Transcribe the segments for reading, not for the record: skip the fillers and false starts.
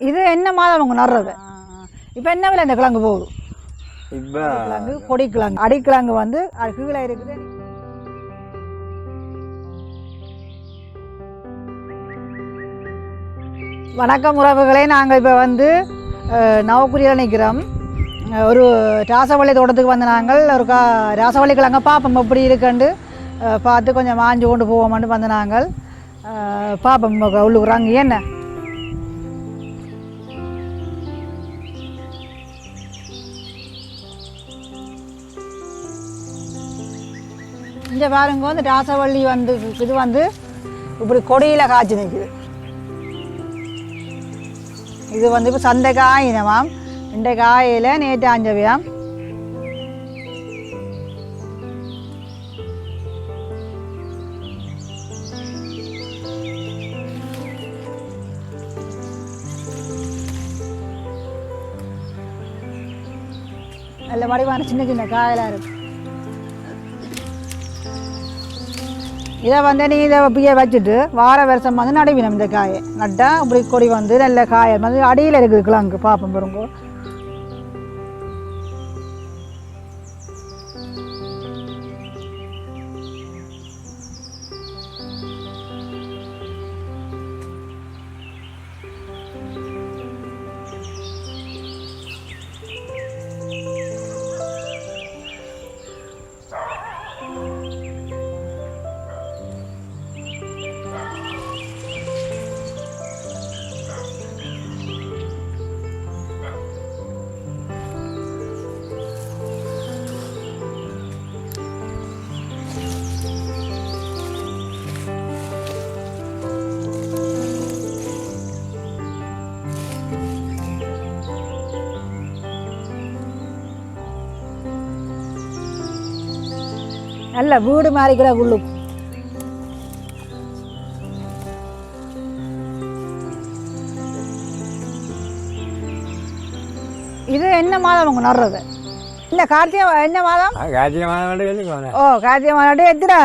இது என்ன மாதம் உங்க நடுறது? இப்போ என்ன விலை இந்த கிழங்கு போகுது? இப்போ கிழங்கு கொடிக்கிழங்கு, அடிக்கிழங்கு வந்து அது கீழே இருக்குது. வணக்கம் உறவுகளே, நாங்கள் இப்போ வந்து நவக்குரியில் நிற்கிறோம். ஒரு ராசவள்ளி தோட்டத்துக்கு வந்து நாங்கள் ஒரு ராசவள்ளி கிழங்க பார்ப்போம் எப்படி இருக்குன்னு பார்த்து கொஞ்சம் மாஞ்சு கொண்டு போவோம்னு வந்து நாங்கள் பார்ப்போம் உள்ளுக்குறாங்க. என்ன இங்கே பாருங்க, வந்து ராசவள்ளி வந்து இது வந்து இப்படி கொடியில் காய்ச்சி நிற்குது. இது வந்து இப்போ சந்தை காயினமாம், இந்த காயில் நேற்று ஆஞ்சவையாம். நல்ல வடிவான சின்ன சின்ன காயெல்லாம் இருக்கு. இதை வந்து நீ இதை இப்படியே வச்சுட்டு வார வருஷம் வந்து நடுவினம். இந்த காயை நட்டா இப்படி கொடி வந்து நல்ல காயை வந்து அடியில் இருக்குது கிழங்கு பார்ப்போம் பாருங்க. நல்ல வீடு மாதிரி கூட உள்ளுக்கு. இது என்ன மாதம் உங்க நடுறது? இந்த கார்த்திகை என்ன மாதம்? கார்த்திகை மாதம். ஓ, கார்த்திகை மாதம் எத்தனை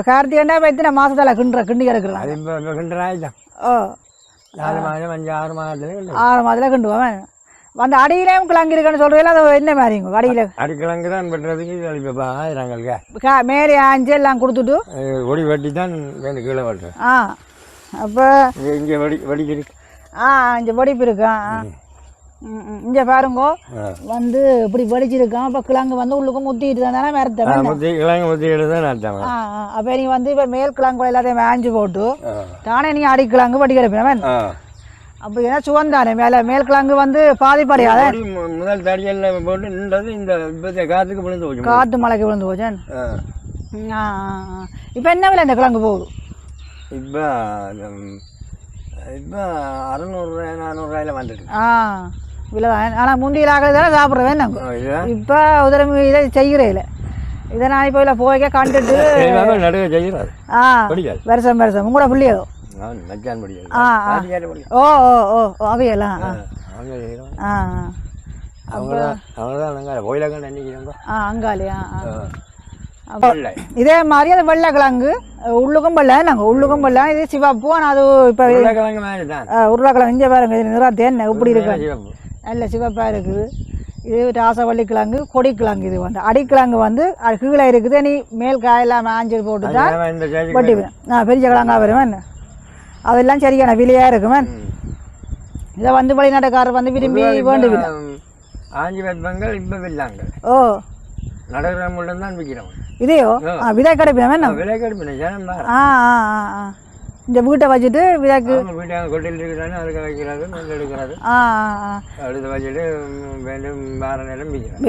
கார்த்திகைண்டா இப்போ எத்தனை மாதத்துல கிண்டி கிடக்குறாங்க? ஓ, 4 மாதம் 5 6 மாதத்துல 6 மாதத்துல கிண்டுவோம். அந்த அடியிலேயும் கிழங்கு இருக்குன்னு சொல்றீங்களா? அது என்ன மாதிரிங்க அடியில்? அடிக்கிழங்கு தான் வெட்டுறதுக்கு இப்போ ஆயிரங்களுக்கு மேலே ஆஞ்சு எல்லாம் கொடுத்துட்டு ஒடி வெட்டி தான் கீழே வெட்டுறேன். ஆ, அப்போ இங்கே வெடிக்கு இருக்கு. இங்கே வெடிப்பு இருக்கா? இங்கே பாருங்க, வந்து இப்படி வெடிச்சிருக்கான். அப்போ கிழங்கு வந்து உள்ளுக்கும் முத்திட்டு தானே மரத்தை கிழங்கு முத்திட்டு தான் நட்டாங்க. அப்போ நீ வந்து இப்போ மேல் கிழங்கு எல்லாத்தையும் மேய்ஞ்சு போட்டு தானே நீ அடிக்கிழங்கு வட்டி கிடப்பேன். அப்போ ஏன்னா சுவந்தானே மேல் கிழங்கு வந்து பாதிப்படையாத முதல் தடியல்ல போட்டு நின்றது இந்த இப்போ காற்றுக்கு விழுந்து போச்சு, காற்று மலைக்கு விழுந்து போச்சேன். இப்போ என்ன விலை இந்த கிழங்கு போகுது? இப்போ 600 400 வந்துட்டு விலை தான். ஆனால் முந்தியில் ஆகிறதால சாப்பிட்றவேன் நாங்கள். இப்போ உதவி இதை செய்கிறே இல்லை. இதை நான் இப்போ இல்லை போய்க்க கண்டுட்டு நடுவே செய்கிறாரு. வருஷம் வருஷம் உங்களோட பிள்ளையோ? ஓ ஓ ஓ அவையெல்லாம் அங்காலியா? இதே மாதிரி அது வெள்ளை கிழங்கு உள்ளுக்கும் வெள்ளை, நாங்கள் உள்ளுக்கும் வெள்ளை. இது சிவப்பு. ஆனால் அது இப்போ உருளைக்கிழங்கு இங்கே பாருங்க, இது நிறா தேன் இப்படி இருக்கு, நல்ல சிவப்பாக இருக்குது. இது ராசவள்ளி கிழங்கு, கொடிக்கிழங்கு. இது வந்து அடிக்கிழங்கு வந்து அது கீழே இருக்குது. நீ மேல் காயெல்லாம் ஆஞ்சல் போட்டு தான் வெட்டி பெரிய கிழங்கா வருவேன். அதெல்லாம் சரியான விலையாக இருக்குமே. இதை வந்து வெளிநாட்டுக்காரர் வந்து விரும்பி வேண்டுவில்லை. ஆஞ்சி வைப்பங்கள் இப்போ வில்லாங்க. ஓ, நடக்கிற மட்டும் தான் விற்கிறோம். இதையோ விதை கிடைப்பினா விலை கிடைப்பின. இந்த வீட்டை வச்சுட்டு விதைக்கு வீட்டாங்க கொட்டில் இருக்கிறாங்க, அதுக்கு வைக்கிறாரு, நெல் எடுக்கிறாரு, அடுத்து வச்சுட்டு வேண்டும் வார நேரம் விற்கிறேன்.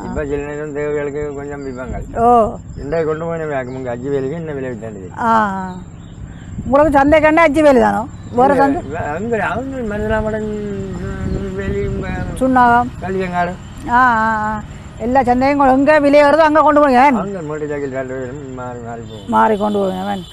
இப்போ சில நேரம் தேவைகளுக்கு கொஞ்சம் விற்பாங்க. ஓ, இந்த கொண்டு போய் வேக்கு 5 வேலைக்கு என்ன விலை விட்டாண்டு. உங்களுக்கு சந்தை கண்டா 5 வேலை தானோ? வேறு சந்தை அவங்க மருதலாமடன் வேலி சுண்ணாகம் கல்வியங்காடு எல்லா சந்தையும் எங்கே விலை வருதோ அங்கே கொண்டு போங்க. மோட்டர் சைக்கிள் மாறி மாறி கொண்டு போவேன்.